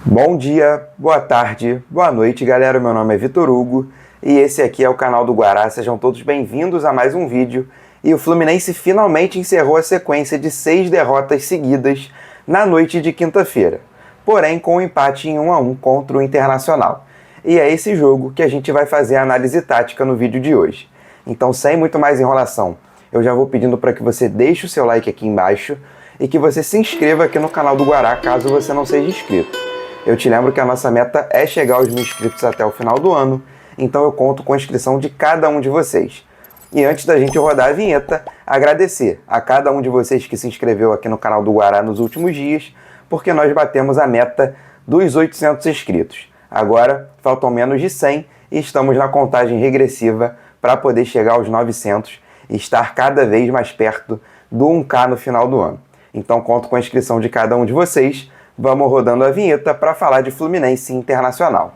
Bom dia, boa tarde, boa noite, galera. Meu nome é Vitor Hugo e esse aqui é o canal do Guará. Sejam todos bem-vindos a mais um vídeo. E o Fluminense finalmente encerrou a sequência de 6 derrotas seguidas na noite de quinta-feira, porém com um empate em 1-1 contra o Internacional. E é esse jogo que a gente vai fazer a análise tática no vídeo de hoje. Então, sem muito mais enrolação, eu já vou pedindo para que você deixe o seu like aqui embaixo e que você se inscreva aqui no canal do Guará caso você não seja inscrito. Eu te lembro que a nossa meta é chegar aos 1000 inscritos até o final do ano, então eu conto com a inscrição de cada um de vocês. E antes da gente rodar a vinheta, agradecer a cada um de vocês que se inscreveu aqui no canal do Guará nos últimos dias, porque nós batemos a meta dos 800 inscritos. Agora, faltam menos de 100 e estamos na contagem regressiva para poder chegar aos 900 e estar cada vez mais perto do 1K no final do ano. Então conto com a inscrição de cada um de vocês. Vamos rodando a vinheta para falar de Fluminense Internacional.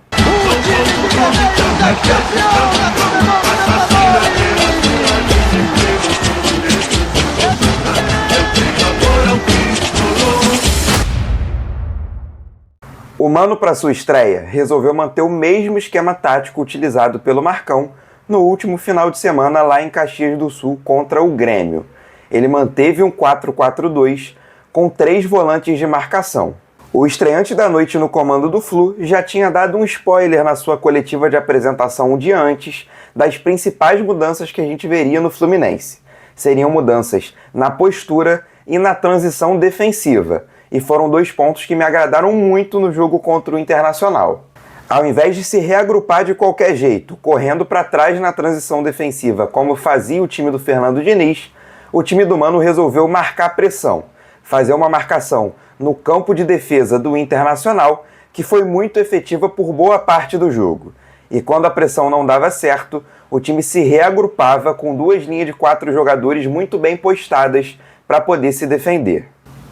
O Mano, para sua estreia, resolveu manter o mesmo esquema tático utilizado pelo Marcão no último final de semana lá em Caxias do Sul contra o Grêmio. Ele manteve um 4-4-2 com 3 volantes de marcação. O estreante da noite no comando do Flu já tinha dado um spoiler na sua coletiva de apresentação um dia antes das principais mudanças que a gente veria no Fluminense. Seriam mudanças na postura e na transição defensiva, e foram 2 pontos que me agradaram muito no jogo contra o Internacional. Ao invés de se reagrupar de qualquer jeito, correndo para trás na transição defensiva, como fazia o time do Fernando Diniz, o time do Mano resolveu marcar pressão, fazer uma marcação no campo de defesa do Internacional, que foi muito efetiva por boa parte do jogo. E quando a pressão não dava certo, o time se reagrupava com 2 linhas de 4 jogadores muito bem postadas para poder se defender.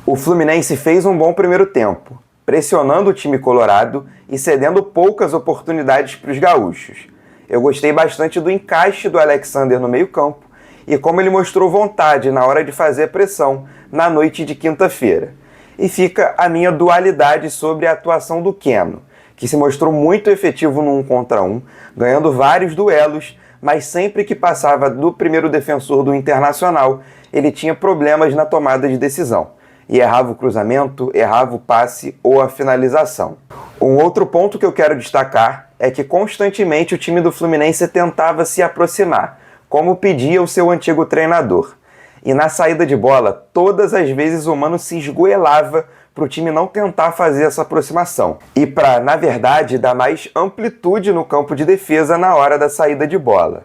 O Fluminense fez um bom primeiro tempo, pressionando o time colorado e cedendo poucas oportunidades para os gaúchos. Eu gostei bastante do encaixe do Alexander no meio-campo e como ele mostrou vontade na hora de fazer pressão na noite de quinta-feira. E fica a minha dualidade sobre a atuação do Keno, que se mostrou muito efetivo no 1 contra 1, ganhando vários duelos, mas sempre que passava do primeiro defensor do Internacional, ele tinha problemas na tomada de decisão, e errava o cruzamento, errava o passe ou a finalização. Um outro ponto que eu quero destacar é que constantemente o time do Fluminense tentava se aproximar, como pedia o seu antigo treinador. E na saída de bola, todas as vezes o Mano se esgoelava para o time não tentar fazer essa aproximação. E para, na verdade, dar mais amplitude no campo de defesa na hora da saída de bola.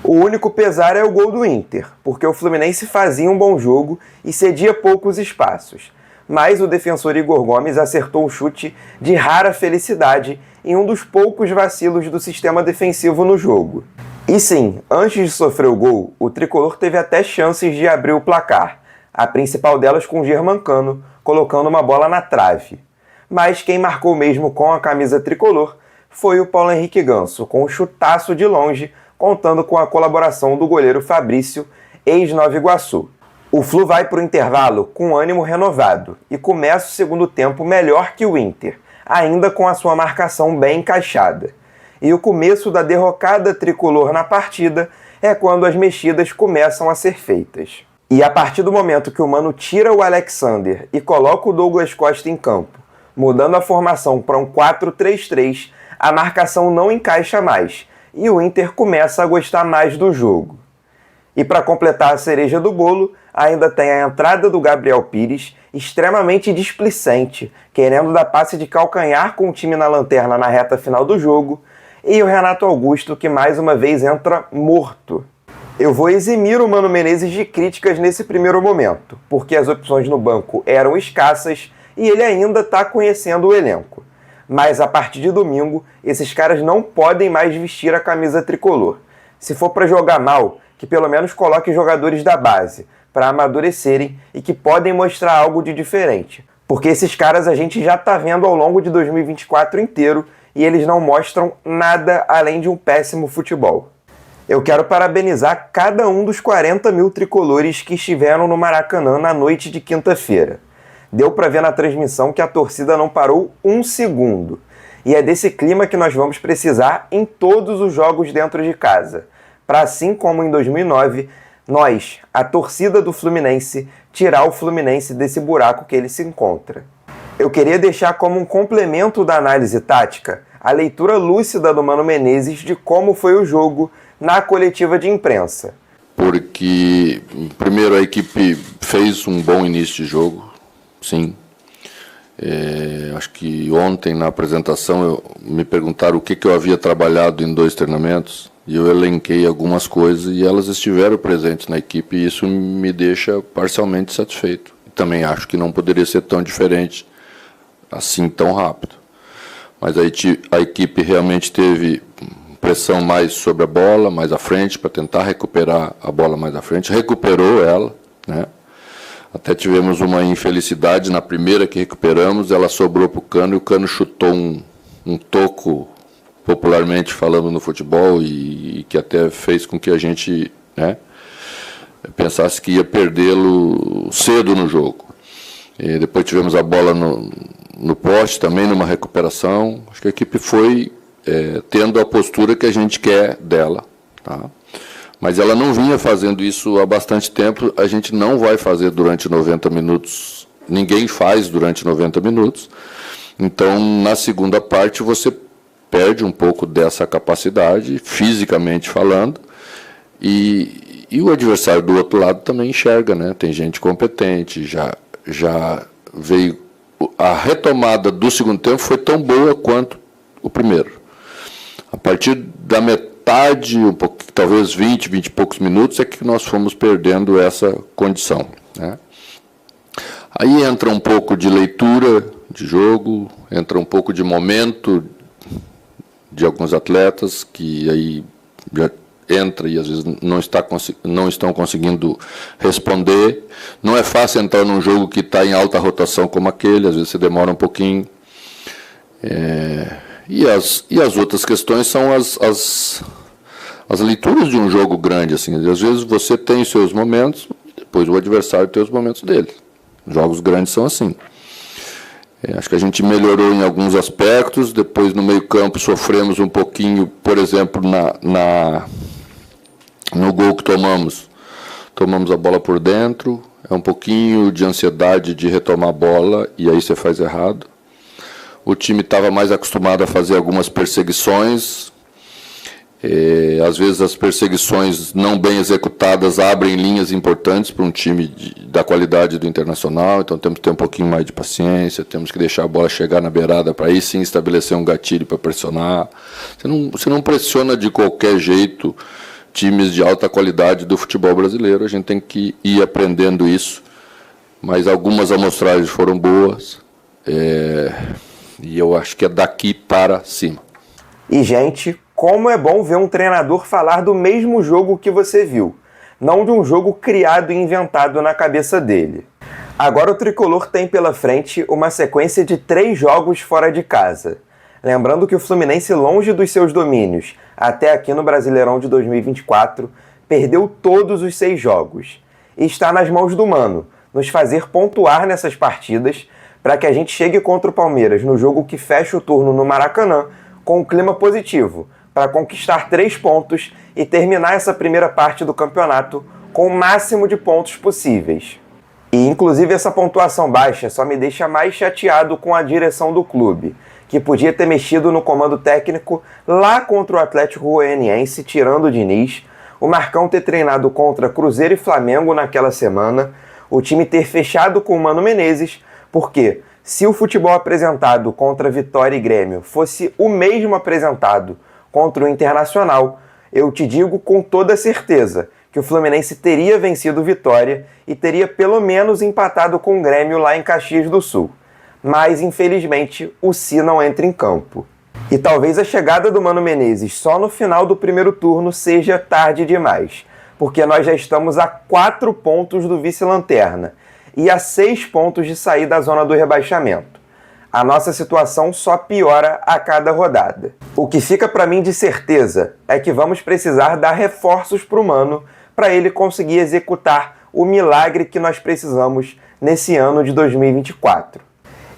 O único pesar é o gol do Inter, porque o Fluminense fazia um bom jogo e cedia poucos espaços. Mas o defensor Igor Gomes acertou um chute de rara felicidade em um dos poucos vacilos do sistema defensivo no jogo. E sim, antes de sofrer o gol, o tricolor teve até chances de abrir o placar, a principal delas com o Germancano, colocando uma bola na trave. Mas quem marcou mesmo com a camisa tricolor foi o Paulo Henrique Ganso, com um chutaço de longe, contando com a colaboração do goleiro Fabrício, ex-Nova Iguaçu. O Flu vai para o intervalo com ânimo renovado e começa o segundo tempo melhor que o Inter, ainda com a sua marcação bem encaixada. E o começo da derrocada tricolor na partida é quando as mexidas começam a ser feitas. E a partir do momento que o Mano tira o Alexander e coloca o Douglas Costa em campo, mudando a formação para um 4-3-3, a marcação não encaixa mais e o Inter começa a gostar mais do jogo. E para completar a cereja do bolo, ainda tem a entrada do Gabriel Pires, extremamente displicente, querendo dar passe de calcanhar com o time na lanterna na reta final do jogo, e o Renato Augusto, que mais uma vez entra morto. Eu vou eximir o Mano Menezes de críticas nesse primeiro momento, porque as opções no banco eram escassas e ele ainda está conhecendo o elenco. Mas a partir de domingo, esses caras não podem mais vestir a camisa tricolor. Se for para jogar mal, que pelo menos coloque jogadores da base, para amadurecerem e que podem mostrar algo de diferente. Porque esses caras a gente já está vendo ao longo de 2024 inteiro e eles não mostram nada além de um péssimo futebol. Eu quero parabenizar cada um dos 40 mil tricolores que estiveram no Maracanã na noite de quinta-feira. Deu para ver na transmissão que a torcida não parou um segundo. E é desse clima que nós vamos precisar em todos os jogos dentro de casa, para assim como em 2009, nós, a torcida do Fluminense, tirar o Fluminense desse buraco que ele se encontra. Eu queria deixar como um complemento da análise tática a leitura lúcida do Mano Menezes de como foi o jogo na coletiva de imprensa. Porque, primeiro, a equipe fez um bom início de jogo, sim. Acho que ontem, na apresentação, me perguntaram o que eu havia trabalhado em 2 treinamentos, e eu elenquei algumas coisas, e elas estiveram presentes na equipe, e isso me deixa parcialmente satisfeito. Também acho que não poderia ser tão diferente, assim, tão rápido. Mas a equipe realmente teve pressão mais sobre a bola, mais à frente, para tentar recuperar a bola mais à frente. Recuperou ela, né? Até tivemos uma infelicidade na primeira que recuperamos, ela sobrou para o Cano, e o Cano chutou um toco, popularmente falando no futebol, e que até fez com que a gente, né, pensasse que ia perdê-lo cedo no jogo. E depois tivemos a bola no poste, também numa recuperação. Acho que a equipe foi tendo a postura que a gente quer dela, tá? Mas ela não vinha fazendo isso há bastante tempo, a gente não vai fazer durante 90 minutos, ninguém faz durante 90 minutos, então na segunda parte você perde um pouco dessa capacidade, fisicamente falando, e o adversário do outro lado também enxerga, né? Tem gente competente, já veio. A retomada do segundo tempo foi tão boa quanto o primeiro. A partir da metade, talvez 20 e poucos minutos, é que nós fomos perdendo essa condição, né? Aí entra um pouco de leitura de jogo, entra um pouco de momento de alguns atletas, que aí já entra e às vezes não estão conseguindo responder. Não é fácil entrar num jogo que está em alta rotação como aquele, às vezes você demora um pouquinho. E as outras questões são as leituras de um jogo grande, assim. Às vezes você tem os seus momentos, depois o adversário tem os momentos dele. Jogos grandes são assim. Acho que a gente melhorou em alguns aspectos, depois no meio-campo sofremos um pouquinho, por exemplo, no gol que tomamos a bola por dentro, é um pouquinho de ansiedade de retomar a bola, e aí você faz errado. O time estava mais acostumado a fazer algumas perseguições, às vezes as perseguições não bem executadas abrem linhas importantes para um time da qualidade do Internacional, então temos que ter um pouquinho mais de paciência, temos que deixar a bola chegar na beirada para aí sim estabelecer um gatilho para pressionar. Você não pressiona de qualquer jeito times de alta qualidade do futebol brasileiro, a gente tem que ir aprendendo isso, mas algumas amostragens foram boas, e eu acho que é daqui para cima. E, gente, como é bom ver um treinador falar do mesmo jogo que você viu, não de um jogo criado e inventado na cabeça dele. Agora o Tricolor tem pela frente uma sequência de 3 jogos fora de casa. Lembrando que o Fluminense, longe dos seus domínios, até aqui no Brasileirão de 2024, perdeu todos os 6 jogos. E está nas mãos do Mano nos fazer pontuar nessas partidas para que a gente chegue contra o Palmeiras no jogo que fecha o turno no Maracanã com um clima positivo, para conquistar 3 pontos e terminar essa primeira parte do campeonato com o máximo de pontos possíveis. E inclusive essa pontuação baixa só me deixa mais chateado com a direção do clube, que podia ter mexido no comando técnico lá contra o Atlético Goianiense, tirando o Diniz, o Marcão ter treinado contra Cruzeiro e Flamengo naquela semana, o time ter fechado com o Mano Menezes, porque se o futebol apresentado contra Vitória e Grêmio fosse o mesmo apresentado contra o Internacional, eu te digo com toda certeza que o Fluminense teria vencido o Vitória e teria pelo menos empatado com o Grêmio lá em Caxias do Sul. Mas, infelizmente, o Si não entra em campo. E talvez a chegada do Mano Menezes só no final do primeiro turno seja tarde demais, porque nós já estamos a 4 pontos do vice-lanterna e a 6 pontos de sair da zona do rebaixamento. A nossa situação só piora a cada rodada. O que fica para mim de certeza é que vamos precisar dar reforços para o Mano para ele conseguir executar o milagre que nós precisamos nesse ano de 2024.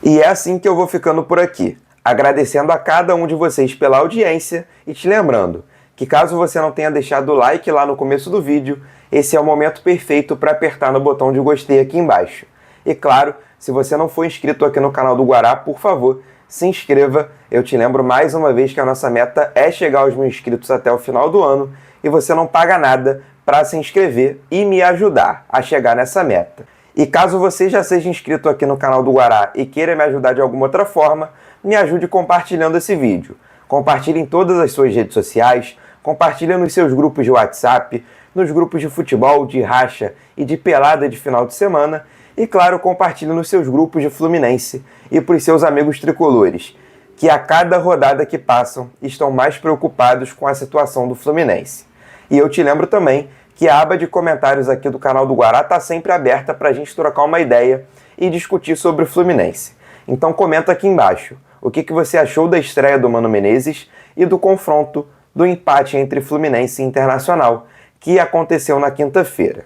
E é assim que eu vou ficando por aqui, agradecendo a cada um de vocês pela audiência e te lembrando que caso você não tenha deixado o like lá no começo do vídeo, esse é o momento perfeito para apertar no botão de gostei aqui embaixo. E claro, se você não for inscrito aqui no canal do Guará, por favor, se inscreva. Eu te lembro mais uma vez que a nossa meta é chegar aos 1000 inscritos até o final do ano e você não paga nada para se inscrever e me ajudar a chegar nessa meta. E caso você já seja inscrito aqui no canal do Guará e queira me ajudar de alguma outra forma, me ajude compartilhando esse vídeo. Compartilhe em todas as suas redes sociais, compartilhe nos seus grupos de WhatsApp, nos grupos de futebol, de racha e de pelada de final de semana e, claro, compartilhe nos seus grupos de Fluminense e para os seus amigos tricolores, que a cada rodada que passam estão mais preocupados com a situação do Fluminense. E eu te lembro também que a aba de comentários aqui do canal do Guará está sempre aberta para a gente trocar uma ideia e discutir sobre o Fluminense. Então comenta aqui embaixo o que você achou da estreia do Mano Menezes e do confronto do empate entre Fluminense e Internacional, que aconteceu na quinta-feira.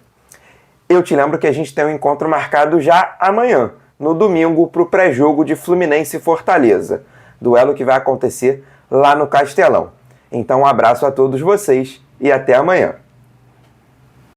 Eu te lembro que a gente tem um encontro marcado já amanhã, no domingo, para o pré-jogo de Fluminense e Fortaleza, duelo que vai acontecer lá no Castelão. Então um abraço a todos vocês e até amanhã.